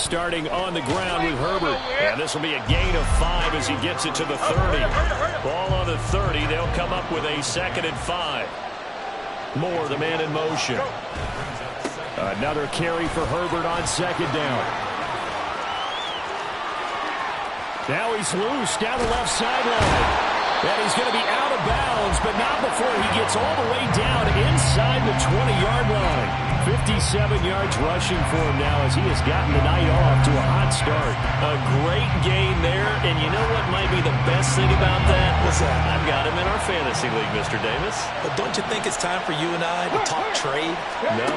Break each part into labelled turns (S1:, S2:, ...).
S1: starting on the ground with Herbert. And this will be a gain of 5 as he gets it to the 30. Ball on the 30. They'll come up with a 2nd and 5. Moore, the man in motion. Another carry for Herbert on 2nd down. Now he's loose down the left sideline. And he's going to be out of bounds, but not before he gets all the way down inside the 20-yard line. 57 yards rushing for him now as he has gotten the night off to a hot start.
S2: A great gain there, and you know what might be the best thing about that?
S3: What's that?
S2: I've got him in our fantasy league, Mr. Davis.
S3: But don't you think it's time for you and I to talk trade?
S2: No.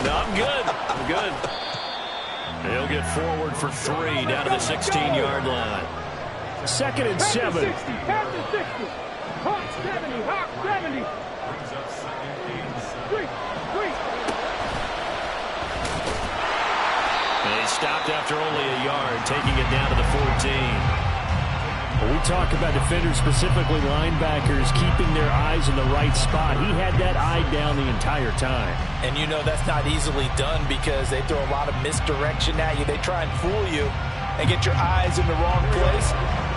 S2: No, I'm good. I'm good.
S1: He'll get forward for 3 down to the 16-yard line. 2nd and 7.
S4: Hawk 70, Hawk 70.
S1: And he stopped after only a yard, taking it down to the 14. When we talk about defenders, specifically linebackers, keeping their eyes in the right spot. He had that eye down the entire time.
S3: And you know that's not easily done because they throw a lot of misdirection at you. They try and fool you and get your eyes in the wrong place.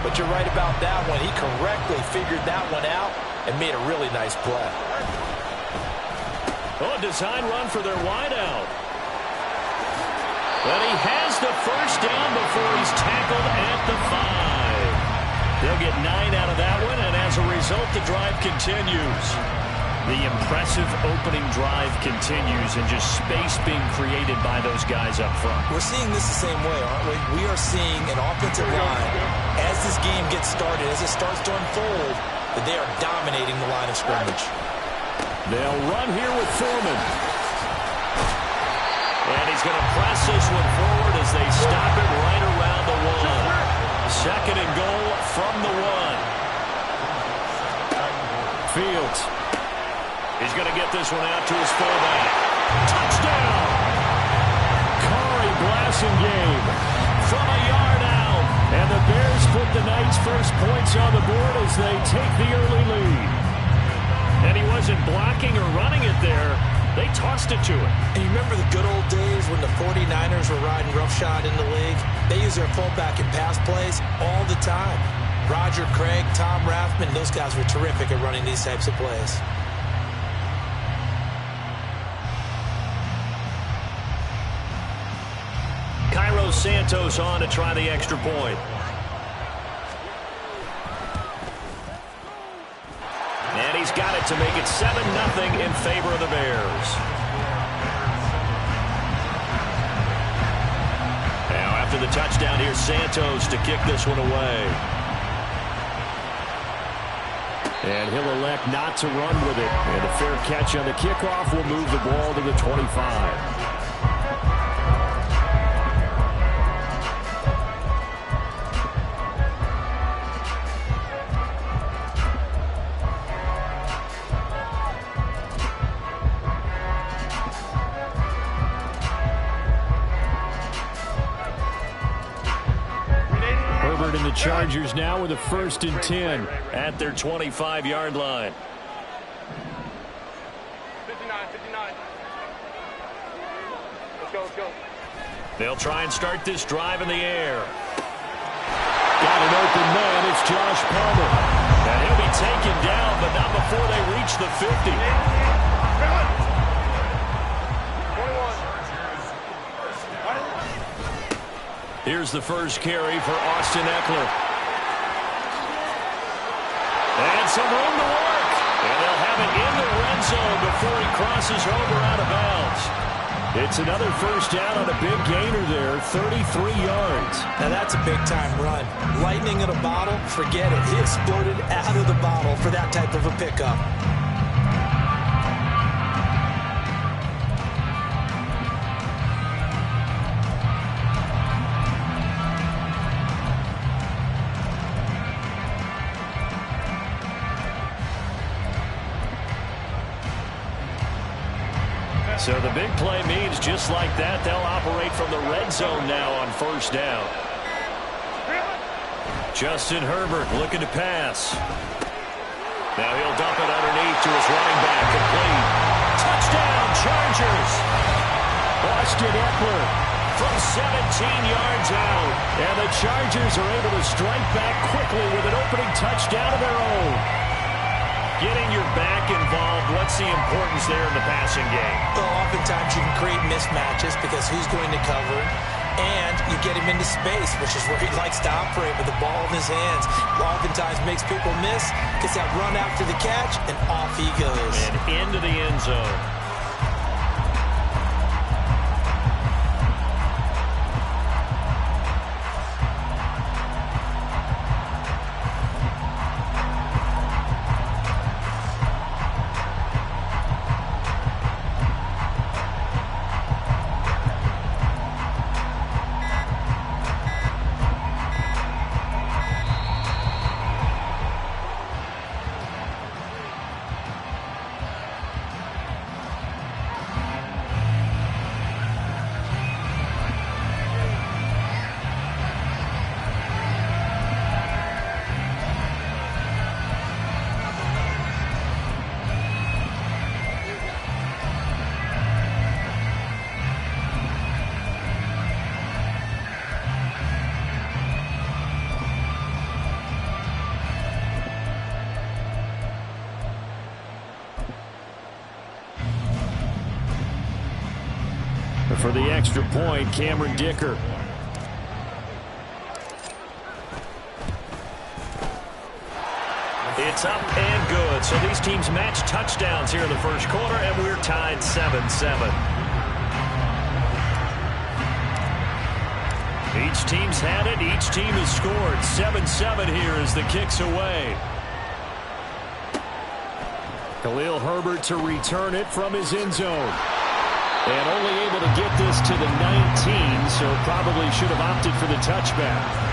S3: But you're right about that one. He correctly figured that one out and made a really nice play.
S1: Oh, a design run for their wideout. But he has the first down before he's tackled at the 5. They'll get 9 out of that one, and as a result, the drive continues. The impressive opening drive continues, and just space being created by those guys up front.
S3: We're seeing this the same way, aren't we? We are seeing an offensive line, as this game gets started, as it starts to unfold, that they are dominating the line of scrimmage.
S1: They'll run here with Foreman. And he's going to press this one forward as they stop it right around the 1. 2nd and goal from the 1. Fields. He's going to get this one out to his fullback. Touchdown! Corey Blasingame from a yard out. And the Bears put the night's first points on the board as they take the early lead. And he wasn't blocking or running it there. They tossed it to him.
S3: And you remember the good old days when the 49ers were riding roughshod in the league? They use their fullback in pass plays all the time. Roger Craig, Tom Rathman, those guys were terrific at running these types of plays.
S1: Cairo Santos on to try the extra point. And he's got it to make it 7-0 in favor of the Bears. Now after the touchdown, here's Santos to kick this one away. And he'll elect not to run with it. And a fair catch on the kickoff will move the ball to the 25. And the Chargers now with a 1st and 10 at their 25-yard line.
S4: 59. Let's go.
S1: They'll try and start this drive in the air. Got an open man. It's Josh Palmer. And he'll be taken down, but not before they reach the 50. Here's the first carry for Austin Eckler. And some room to work. And they'll have it in the red zone before he crosses over out of bounds. It's another first down on a big gainer there, 33 yards.
S3: Now that's a big-time run. Lightning in a bottle, forget it. He exploded out of the bottle for that type of a pickup.
S1: So the big play means just like that, they'll operate from the red zone now on first down. Justin Herbert looking to pass. Now he'll dump it underneath to his running back. Complete. Touchdown, Chargers. Austin Eckler from 17 yards out. And the Chargers are able to strike back quickly with an opening touchdown of their own. Getting your back involved, what's the importance there in the passing game?
S3: Well, oftentimes you can create mismatches because who's going to cover, and you get him into space, which is where he likes to operate with the ball in his hands. Oftentimes makes people miss, gets that run after the catch, and off he goes.
S1: And into the end zone. For the extra point, Cameron Dicker. It's up and good. So these teams match touchdowns here in the first quarter, and we're tied 7-7. Each team's had it. Each team has scored. 7-7 here as the kick's away. Khalil Herbert to return it from his end zone. And only able to get this to the 19, so probably should have opted for the touchback.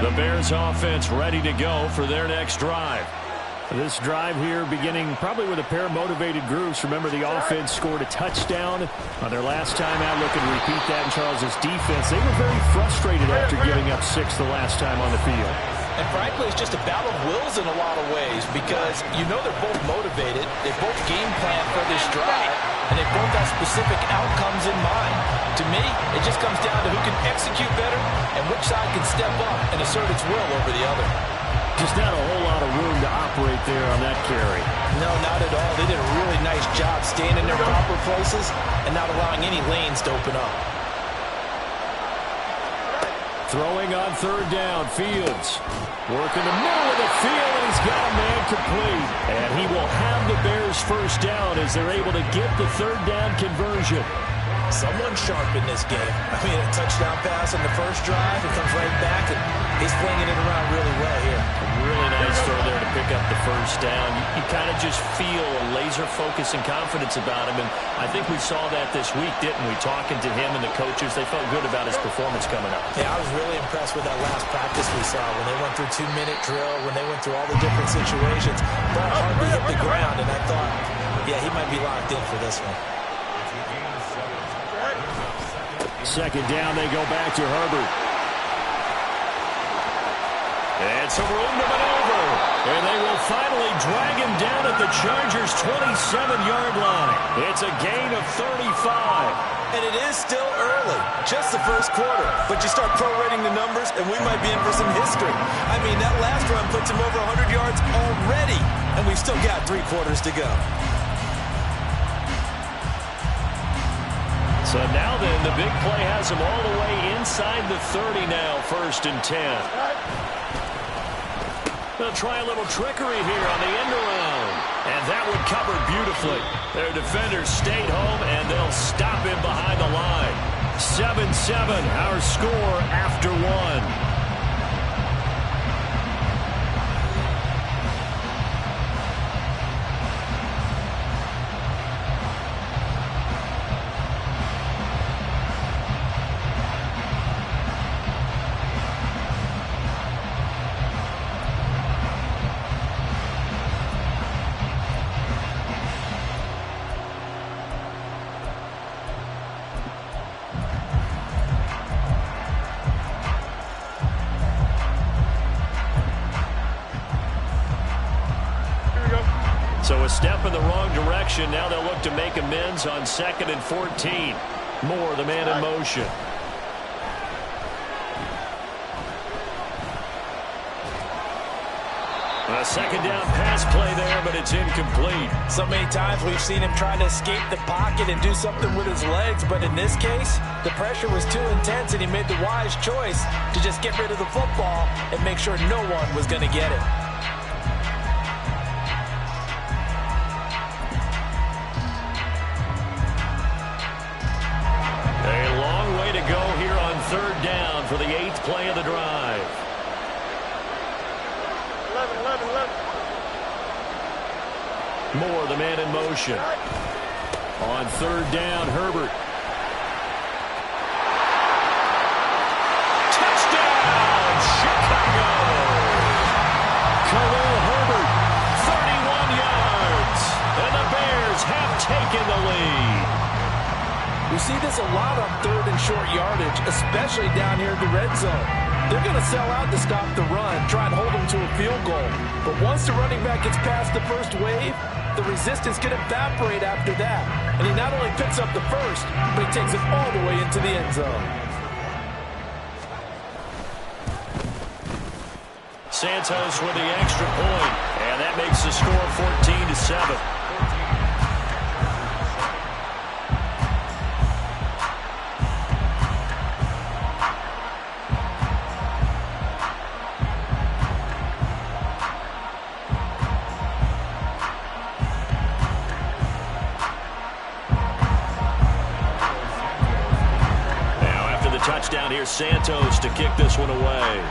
S1: The Bears offense ready to go for their next drive. This drive here beginning probably with a pair of motivated groups. Remember, the offense scored a touchdown on their last time out. Looking to repeat that in Charles' defense. They were very frustrated after giving up 6 the last time on the field.
S3: And frankly, it's just a battle of wills in a lot of ways because you know they're both motivated. They both game plan for this drive, and they both have specific outcomes in mind. To me, it just comes down to who can execute better and which side can step up and assert its will over the other.
S1: Just not a whole lot of room to operate there on that carry.
S3: No, not at all. They did a really nice job staying in their proper places and not allowing any lanes to open up.
S1: Throwing on third down, Fields. Working the middle of the field, and he's got a man complete. And he will have the Bears first down as they're able to get the third down conversion.
S3: Someone sharp in this game. I mean, a touchdown pass on the first drive. It comes right back, and he's flinging it around really well here.
S1: Really nice throw there to pick up the first down. You kind of just feel a laser focus and confidence about him, and I think we saw that this week, didn't we? Talking to him and the coaches, they felt good about his performance coming up.
S3: Yeah, I was really impressed with that last practice we saw when they went through 2-minute drill, when they went through all the different situations. Ball hardly hit the ground, and I thought, yeah, he might be locked in for this one.
S1: Second down, they go back to Herbert. And some room to maneuver. And they will finally drag him down at the Chargers' 27-yard line. It's a gain of 35.
S3: And it is still early, just the first quarter. But you start prorating the numbers, and we might be in for some history. I mean, that last run puts him over 100 yards already, and we've still got 3 quarters to go.
S1: So now then, the big play has him all the way inside the 30 now, 1st and 10. They'll try a little trickery here on the end around. And that one covered beautifully. Their defenders stayed home, and they'll stop him behind the line. 7-7, our score after 1. So a step in the wrong direction. Now they'll look to make amends on 2nd and 14. Moore, the man in motion. A second down pass play there, but it's incomplete.
S3: So many times we've seen him trying to escape the pocket and do something with his legs, but in this case, the pressure was too intense, and he made the wise choice to just get rid of the football and make sure no one was going to get it.
S1: A long way to go here on 3rd down for the 8th play of the drive.
S4: 11.
S1: Moore, the man in motion. On 3rd down, Herbert. Touchdown, Chicago! Khalil Herbert, 31 yards. And the Bears have taken the lead.
S3: We see this a lot on 3rd and short yardage, especially down here in the red zone. They're going to sell out to stop the run, try and hold them to a field goal. But once the running back gets past the first wave, the resistance can evaporate after that. And he not only picks up the first, but he takes it all the way into the end zone.
S1: Santos with the extra point, and that makes the score 14-7. Touchdown here, Santos to kick this one away.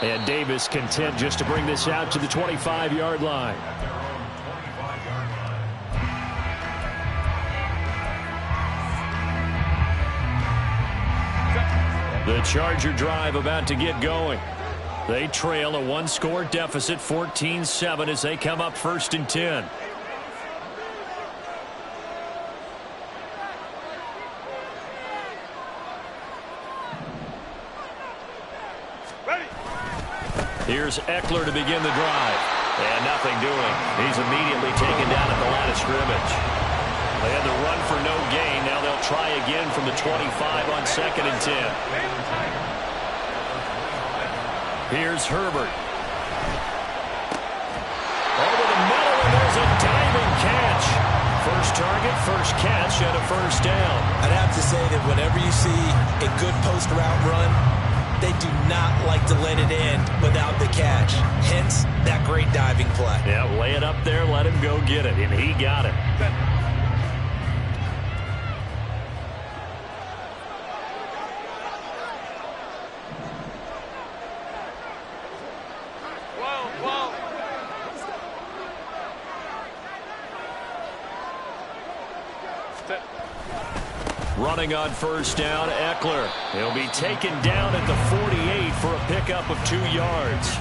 S1: And Davis content just to bring this out to the 25-yard line. The Charger drive about to get going. They trail a 1-score deficit, 14-7, as they come up 1st and 10. Here's Eckler to begin the drive. And nothing doing. He's immediately taken down at the line of scrimmage. They had the run for no gain. Now they'll try again from the 25 on 2nd and 10. Here's Herbert. Over the middle, and there's a diving catch. First target, first catch, and a first down.
S3: I'd have to say that whenever you see a good post route run, they do not like to let it end without the catch. Hence, that great diving play.
S1: Yeah, lay it up there, let him go get it, and he got it. Running on first down, Eckler. He'll be taken down at the 48 for a pickup of 2 yards.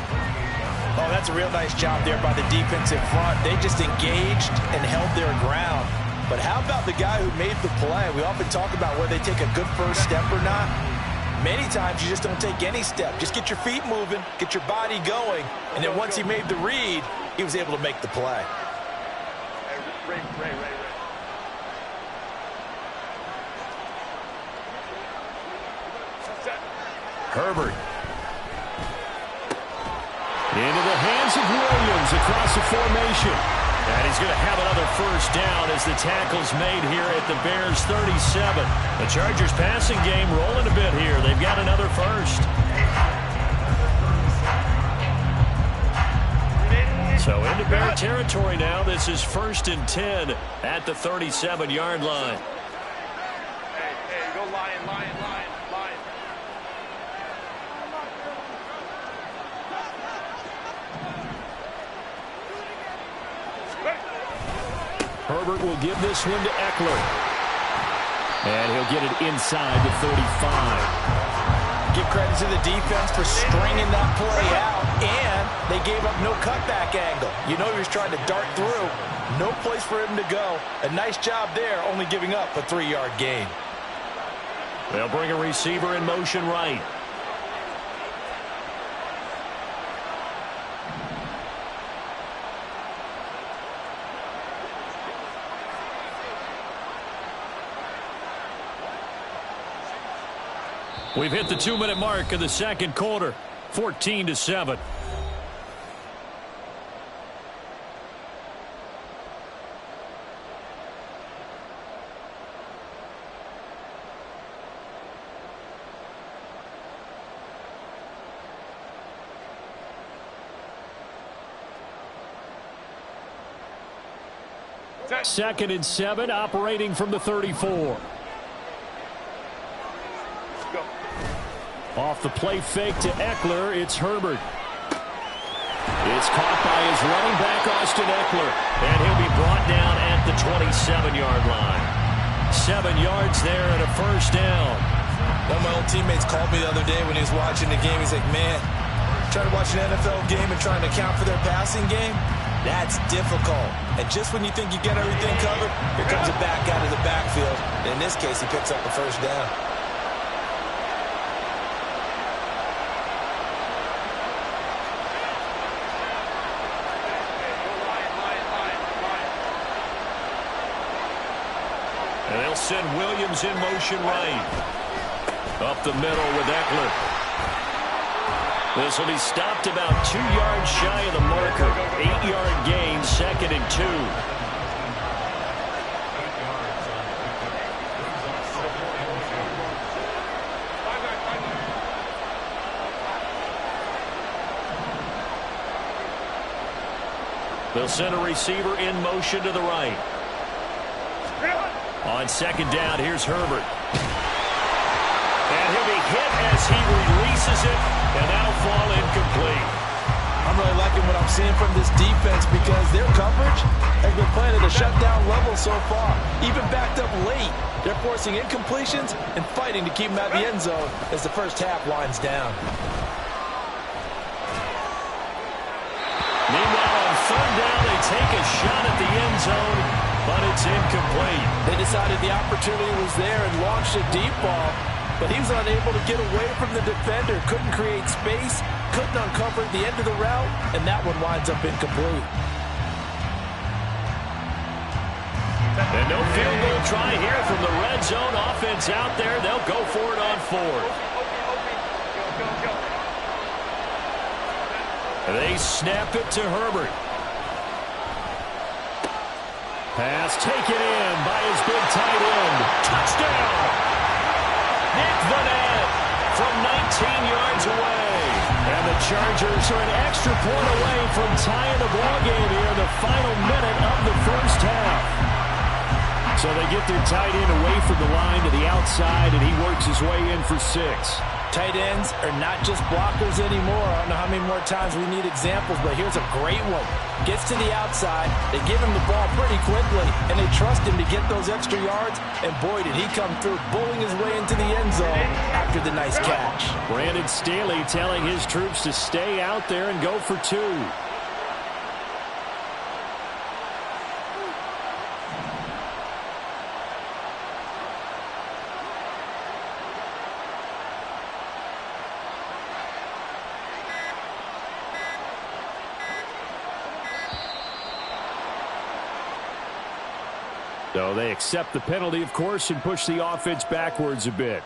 S3: Oh, that's a real nice job there by the defensive front. They just engaged and held their ground. But how about the guy who made the play? We often talk about whether they take a good first step or not. Many times you just don't take any step. Just get your feet moving, get your body going, and then once he made the read, he was able to make the play.
S4: Ray.
S1: Herbert. Into the hands of Williams across the formation. And he's going to have another first down as the tackle's made here at the Bears 37. The Chargers passing game rolling a bit here. They've got another first. So into Bear territory now. This is 1st and 10 at the 37-yard line.
S4: Hey, go Lion.
S1: Herbert will give this one to Eckler. And he'll get it inside the 35.
S3: Give credit to the defense for stringing that play out, and they gave up no cutback angle. You know he was trying to dart through. No place for him to go. A nice job there, only giving up a 3-yard gain.
S1: They'll bring a receiver in motion right. We've hit the 2-minute mark of the second quarter, 14-7. Second and 7, operating from the 34.
S4: Go.
S1: Off the play fake to Eckler, it's Herbert. It's caught by his running back, Austin Eckler, and he'll be brought down at the 27-yard line. 7 yards there and a first down.
S3: One of my old teammates called me the other day when he was watching the game. He's like, man, trying to watch an NFL game and trying to account for their passing game, that's difficult. And just when you think you get everything covered, here comes a back out of the backfield. And in this case, he picks up a first down.
S1: And they'll send Williams in motion right. Up the middle with Eckler. This will be stopped about 2 yards shy of the marker. 8-yard gain, second and 2. They'll send a receiver in motion to the right. On second down, here's Herbert. And he'll be hit as he releases it, and that'll fall incomplete.
S3: I'm really liking what I'm seeing from this defense because their coverage has been playing at a shutdown level so far. Even backed up late, they're forcing incompletions and fighting to keep them out of the end zone as the first half winds down.
S1: Meanwhile, on third down, they take a shot at the end zone, but it's incomplete.
S3: They decided the opportunity was there and launched a deep ball, but he was unable to get away from the defender, couldn't create space, couldn't uncover the end of the route, and that one winds up incomplete.
S1: And no field goal try here from the red zone. Offense out there. They'll go for it on fourth. They snap it to Herbert. Pass taken in by his big tight end. Touchdown! Nique from 19 yards away. And the Chargers are an extra point away from tying the ballgame here in the final minute of the first half. So they get their tight end away from the line to the outside, and he works his way in for 6.
S3: Tight ends are not just blockers anymore. I don't know how many more times we need examples, but here's a great one. Gets to the outside, they give him the ball pretty quickly, and they trust him to get those extra yards, and boy, did he come through, bowling his way into the end zone after the nice catch.
S1: Brandon Staley telling his troops to stay out there and go for 2. So they accept the penalty, of course, and push the offense backwards a bit.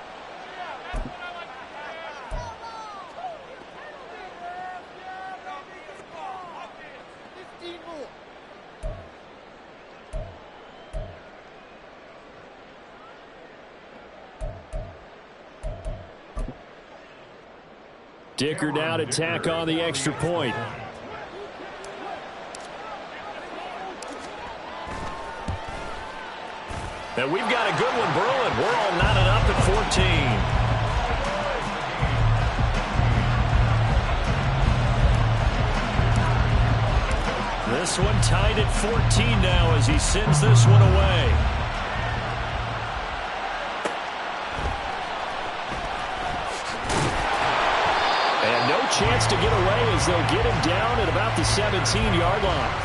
S1: Dicker now to tack on the extra point. And we've got a good one brewing. We're all knotted up at 14. This one tied at 14 now as he sends this one away. And no chance to get away as they'll get him down at about the 17-yard line.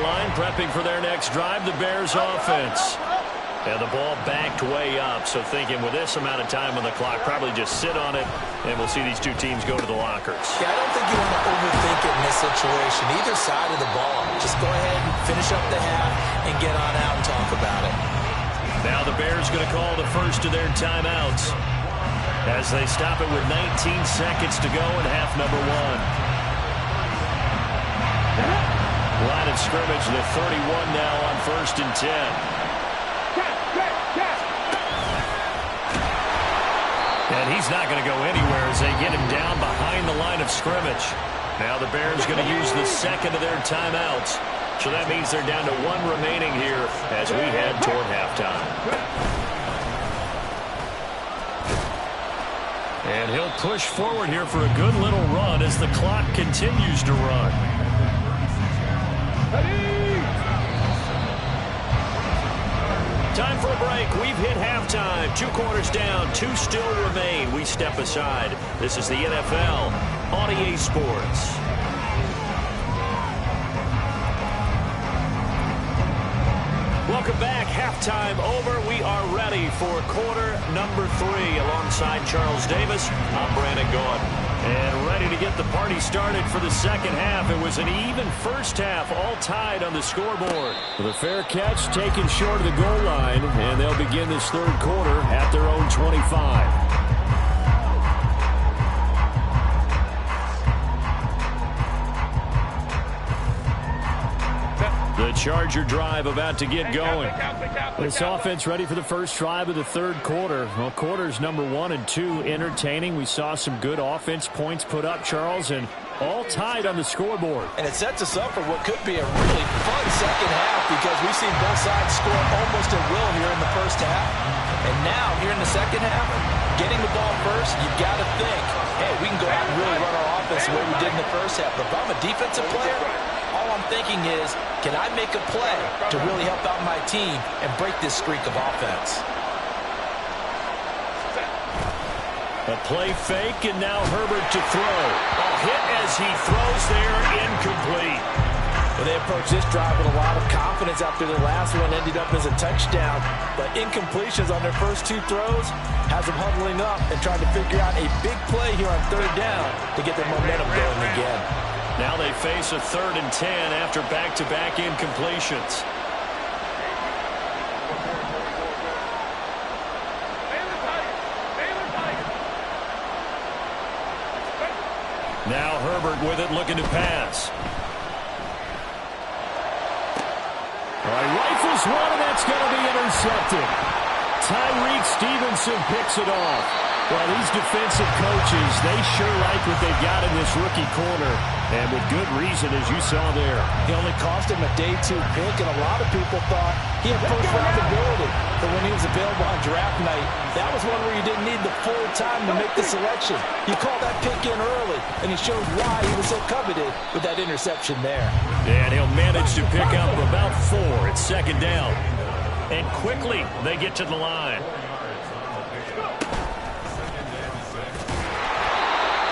S1: line, prepping for their next drive, the Bears offense. And the ball backed way up, so thinking with this amount of time on the clock, probably just sit on it, and we'll see these two teams go to the lockers.
S3: Yeah, I don't think you want to overthink it in this situation, either side of the ball. Just go ahead and finish up the half and get on out and talk about it.
S1: Now the Bears going to call the first of their timeouts as they stop it with 19 seconds to go in half number one. Line of scrimmage, the 31 now on 1st and 10. And he's not going to go anywhere as they get him down behind the line of scrimmage. Now the Bears going to use the second of their timeouts. So that means they're down to one remaining here as we head toward halftime. And he'll push forward here for a good little run as the clock continues to run. Time for a break. We've hit halftime. 2 quarters down. 2 still remain. We step aside. This is the NFL on EA Sports. Welcome back. Halftime over. We are ready for quarter number 3. Alongside Charles Davis, I'm Brandon Gaudin. And ready to get the party started for the second half. It was an even first half, all tied on the scoreboard. The fair catch taken short of the goal line, and they'll begin this third quarter at their own 25. The Charger drive about to get going. This offense ready for the first drive of the third quarter. Well, quarters number 1 and 2 entertaining. We saw some good offense points put up, Charles, and all tied on the scoreboard.
S3: And it sets us up for what could be a really fun second half because we've seen both sides score almost at will here in the first half. And now, here in the second half, getting the ball first, you've got to think, hey, we can go out and really run our offense the way we did in the first half. But if I'm a defensive player, all I'm thinking is, can I make a play to really help out my team and break this streak of offense?
S1: A play fake, and now Herbert to throw. A hit as he throws there, incomplete.
S3: Well, they approached this drive with a lot of confidence after their last one ended up as a touchdown. But incompletions on their first 2 throws has them huddling up and trying to figure out a big play here on third down to get their momentum going again.
S1: Now they face a 3rd and 10 after back-to-back incompletions. Now Herbert with it, looking to pass. All right, rifles one, and that's going to be intercepted. Tyreek Stevenson picks it off. Well, these defensive coaches, they sure like what they've got in this rookie corner, and with good reason, as you saw there.
S3: He only cost him a day 2 pick, and a lot of people thought he had first-round ability. But when he was available on draft night, that was one where you didn't need the full time to make the selection. You called that pick in early, and he showed why he was so coveted with that interception there.
S1: And he'll manage to pick up about 4. It's 2nd down. And quickly, they get to the line.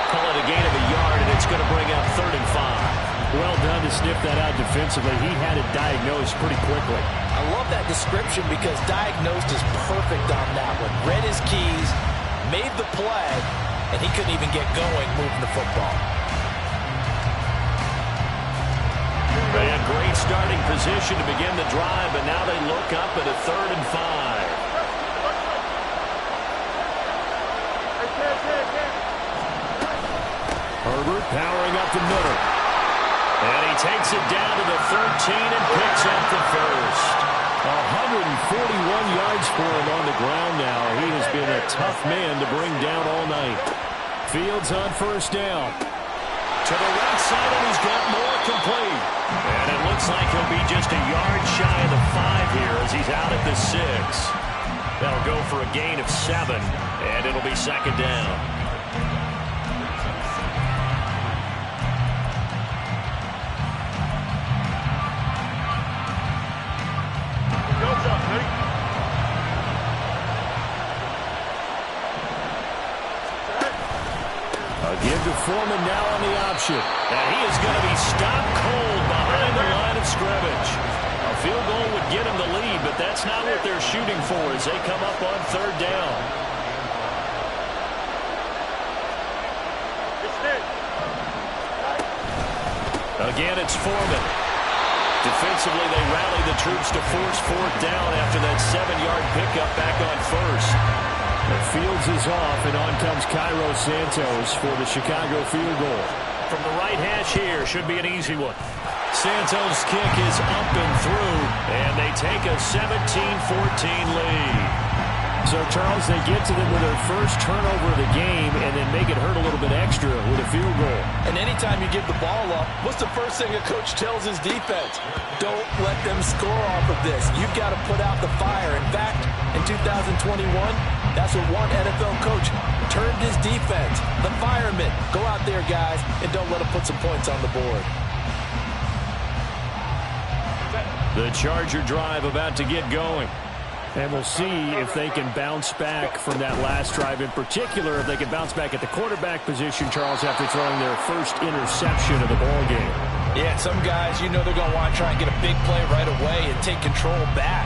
S1: Call it a gain of a yard, and it's going to bring up 3rd and 5. Well done to sniff that out defensively. He had it diagnosed pretty quickly.
S3: I love that description because diagnosed is perfect on that one. Read his keys, made the play, and he couldn't even get going moving the football.
S1: And great starting position to begin the drive, but now they look up at a 3rd and 5. Herbert powering up the middle. And he takes it down to the 13 and picks up the first. 141 yards for him on the ground now. He has been a tough man to bring down all night. Fields on 1st down. To the right side, and he's got more complete. And it looks like he'll be just a yard shy of the 5 here as he's out at the 6. That'll go for a gain of 7, and it'll be 2nd down. A give to Foreman now on the option. And he is going to be stopped cold behind the line of scrimmage. A field goal would get him the lead, but that's not what they're shooting for as they come up on third down. Again, it's Foreman. Defensively, they rally the troops to force fourth down after that 7-yard pickup back on first. The Fields is off, and on comes Cairo Santos for the Chicago field goal. From the right hash here, should be an easy one. Santos' kick is up and through, and they take a 17-14 lead. So, Charles, they get to them with their first turnover of the game and then make it hurt a little bit extra with a field goal.
S3: And anytime you give the ball up, what's the first thing a coach tells his defense? Don't let them score off of this. You've got to put out the fire. In fact, in 2021, that's what one NFL coach turned his defense. The firemen. Go out there, guys, and don't let them put some points on the board.
S1: The Charger drive about to get going. And we'll see if they can bounce back from that last drive. In particular, if they can bounce back at the quarterback position, Charles, after throwing their first interception of the ballgame.
S3: Yeah, some guys, you know they're going to want to try and get a big play right away and take control back.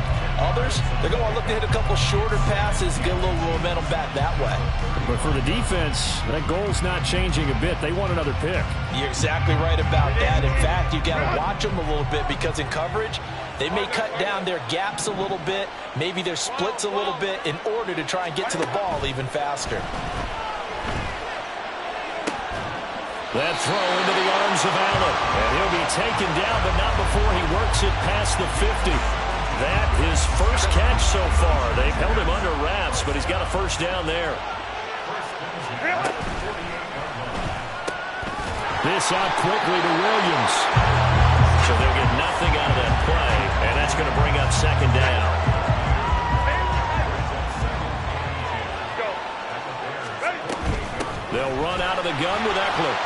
S3: Others, they're going to want to look to hit a couple shorter passes, get a little momentum back that way.
S1: But for the defense, that goal's not changing a bit. They want another pick.
S3: You're exactly right about that. In fact, you've got to watch them a little bit because in coverage, they may cut down their gaps a little bit, maybe their splits a little bit in order to try and get to the ball even faster.
S1: That throw into the arms of Allen. And he'll be taken down, but not before he works it past the 50. That his first catch so far. They've held him under wraps, but he's got a first down there. This out quickly to Williams. So they'll get nothing out of that play, and that's going to bring up second down. They'll run out of the gun with Eckler.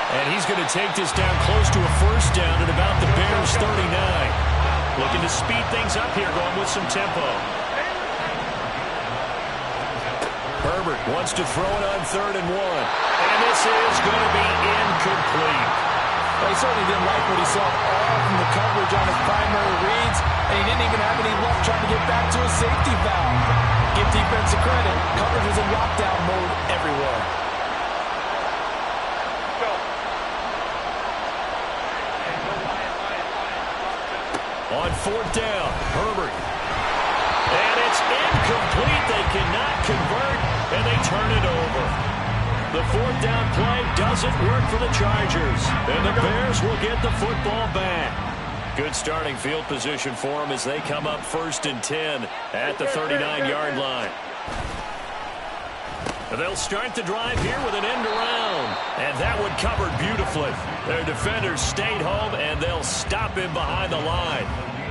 S1: And he's going to take this down close to a first down at about the Bears' 39. Looking to speed things up here, going with some tempo. Herbert wants to throw it on 3rd and 1. And this is going to be incomplete.
S3: Well, he certainly didn't like what he saw all from the coverage on his primary reads, and he didn't even have any luck trying to get back to a safety valve. Give defensive credit. Coverage was in lockdown mode everywhere.
S1: On 4th down, Herbert. And it's incomplete. They cannot convert, and they turn it over. The 4th down play doesn't work for the Chargers. And the Bears will get the football back. Good starting field position for them as they come up 1st and 10 at the 39-yard line. They'll start the drive here with an end around. And that one covered beautifully. Their defenders stayed home, and they'll stop him behind the line.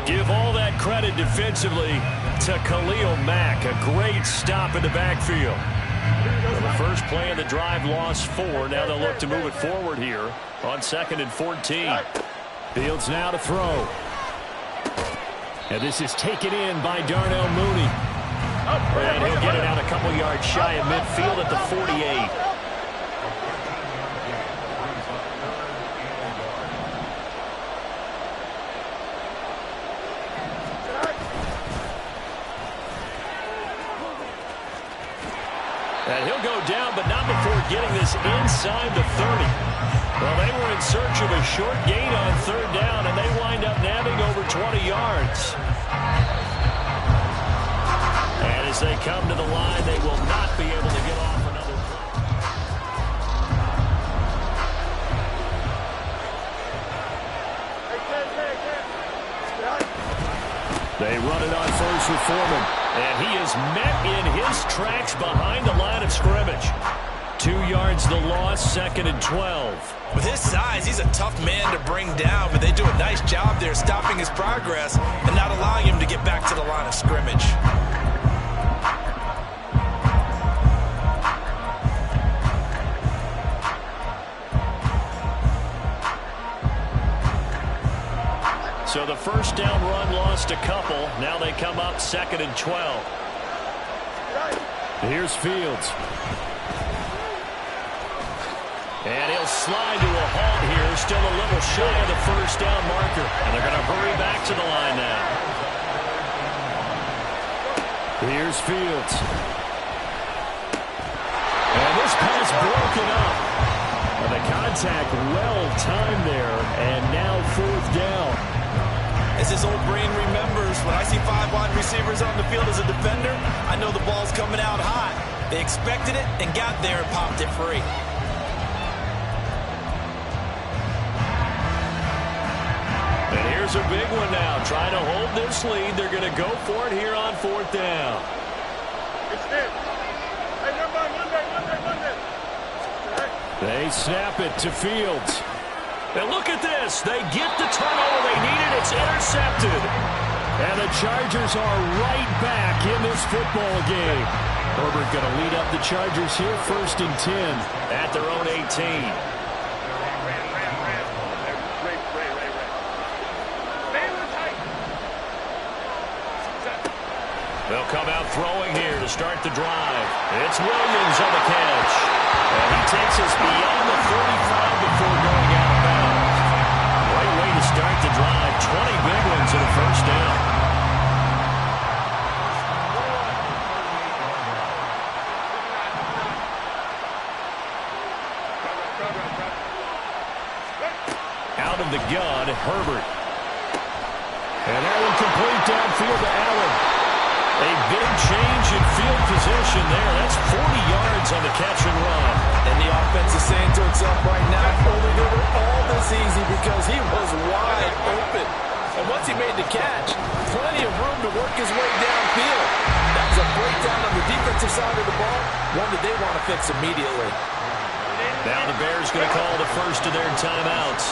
S1: Give all that credit defensively to Khalil Mack. A great stop in the backfield. Well, the first play of the drive lost 4. Now they'll look to move it forward here on 2nd and 14. Fields now to throw. And this is taken in by Darnell Mooney. And he'll get it out a couple yards shy of midfield at the 48. And he'll go down, but not before getting this inside the 30. Well, they were in search of a short gain on 3rd down, and they wind up nabbing over 20 yards. And as they come to the line, they will not be able to get off another. They run it on first with Foreman. And he is met in his tracks behind the line of scrimmage. 2 yards the loss, 2nd and 12.
S3: With his size, he's a tough man to bring down, but they do a nice job there stopping his progress and not allowing him to get back to the line of scrimmage.
S1: So the first down run lost a couple. Now they come up 2nd and 12. Here's Fields. slide to a halt here. Still a little shy of the first down marker. And they're going to hurry back to the line now. Here's Fields. And this pass broken up. And the contact well timed there. And now fourth down.
S3: As his old brain remembers, when I see 5 wide receivers on the field as a defender, I know the ball's coming out hot. They expected it and got there and popped it free.
S1: And here's a big one now. Trying to hold this lead. They're going to go for it here on fourth down. They snap it to Fields. And look at this. They get the turnover they needed. It's intercepted. And the Chargers are right back in this football game. Herbert going to lead up the Chargers here, 1st and 10 at their own 18. They'll come out throwing here to start the drive. It's Williams on the catch. And he takes us beyond the 35 before going out of bounds. Right way to start the drive. 20 big ones and a first down. Out of the gun, Herbert. And that one complete downfield to Allen. A big change in field position there. That's 40 yards on the catch and run.
S3: And the offense is saying to itself right now, only they were all this easy because he was wide open. And once he made the catch, plenty of room to work his way downfield. That was a breakdown on the defensive side of the ball, one that they want to fix immediately.
S1: Now the Bears going to call the first of their timeouts.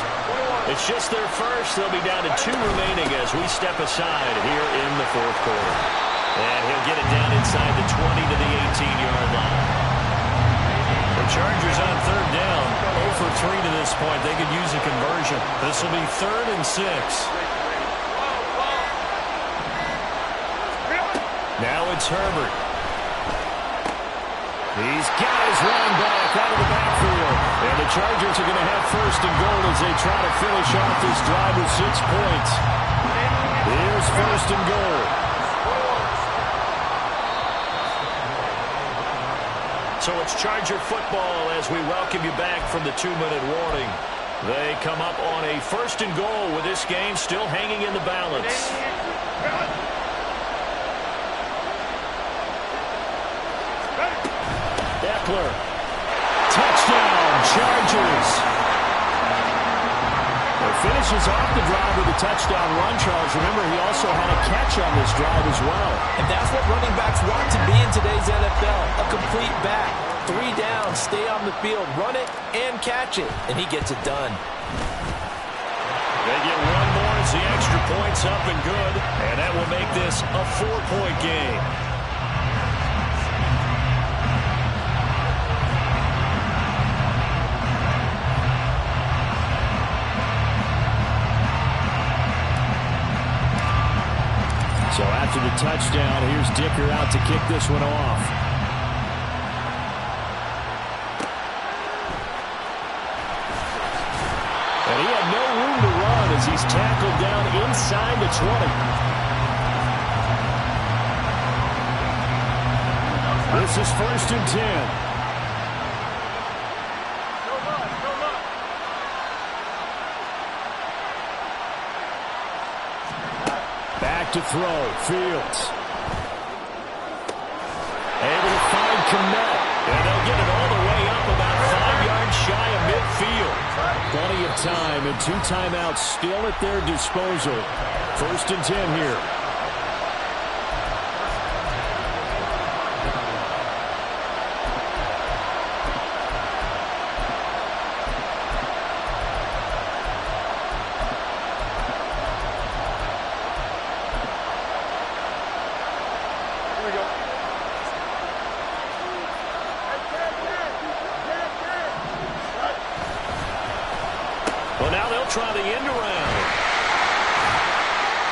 S1: It's just their first. They'll be down to 2 remaining as we step aside here in the fourth quarter. And he'll get it down inside the 20 to the 18-yard line. The Chargers on third down, 0 for 3 to this point. They could use a conversion. This will be 3rd and 6. Now it's Herbert. He's got his running back out of the backfield. And the Chargers are going to have 1st and goal as they try to finish off this drive with 6 points. Here's 1st and goal. So it's Charger football as we welcome you back from the 2-minute warning. They come up on a 1st and goal with this game still hanging in the balance. Eckler. Touchdown, Chargers. Finishes off the drive with a touchdown run, Charles. Remember, he also had a catch on this drive as well.
S3: And that's what running backs want to be in today's NFL. A complete back. 3 down, stay on the field, run it, and catch it. And he gets it done.
S1: They get one more as the extra point's up and good. And that will make this a 4-point game. So after the touchdown, here's Dicker out to kick this one off. And he had no room to run as he's tackled down inside the 20. This is 1st and 10. To throw, Fields. Able to find Kmet. And they'll get it all the way up about 5 yards shy of midfield. Plenty of time and 2 timeouts still at their disposal. 1st and 10 here. Try the end around.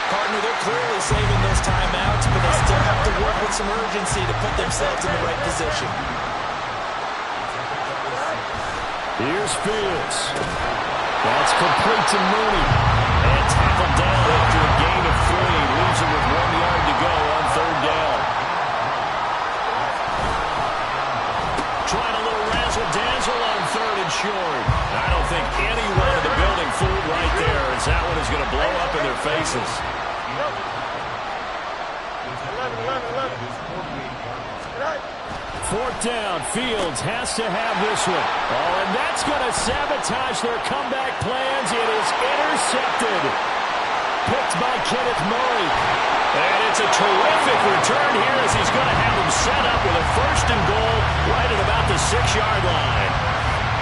S3: Partner, they're clearly saving those timeouts, but they still have to work with some urgency to put themselves in the right position.
S1: Here's Fields. That's complete to Mooney. And tackled down after a gain of 3. Leaves it with 1 yard to go on 3rd down. Trying a little razzle-dazzle on 3rd and short. I don't think anyone in the building fooled right there, as that one is going to blow up in their faces. 4th down. Fields has to have this one. Oh, and that's going to sabotage their comeback plans. It is intercepted. Picked by Kenneth Murray. And it's a terrific return here as he's going to have them set up with a 1st and goal right at about the 6-yard line.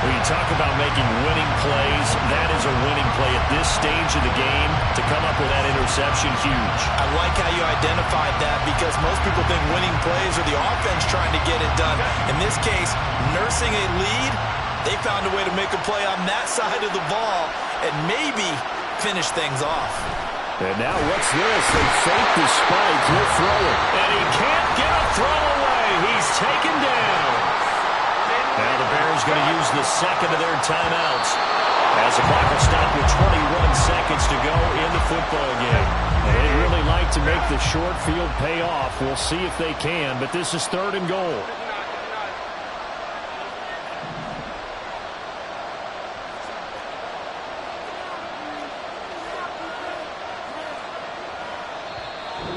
S1: When you talk about making winning plays, that is a winning play at this stage of the game. To come up with that interception, huge.
S3: I like how you identified that because most people think winning plays are the offense trying to get it done. In this case, nursing a lead, they found a way to make a play on that side of the ball and maybe finish things off.
S1: And now what's this? They fake the spike. He'll throw it. And he can't get a throw away. He's taken down. Now the Bears going to use the 2nd of their timeouts as the clock will stop with 21 seconds to go in the football game. And they'd really like to make the short field pay off. We'll see if they can, but this is 3rd and goal.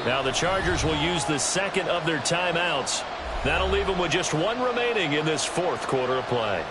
S1: Now the Chargers will use the 2nd of their timeouts. That'll leave them with just 1 remaining in this 4th quarter of play.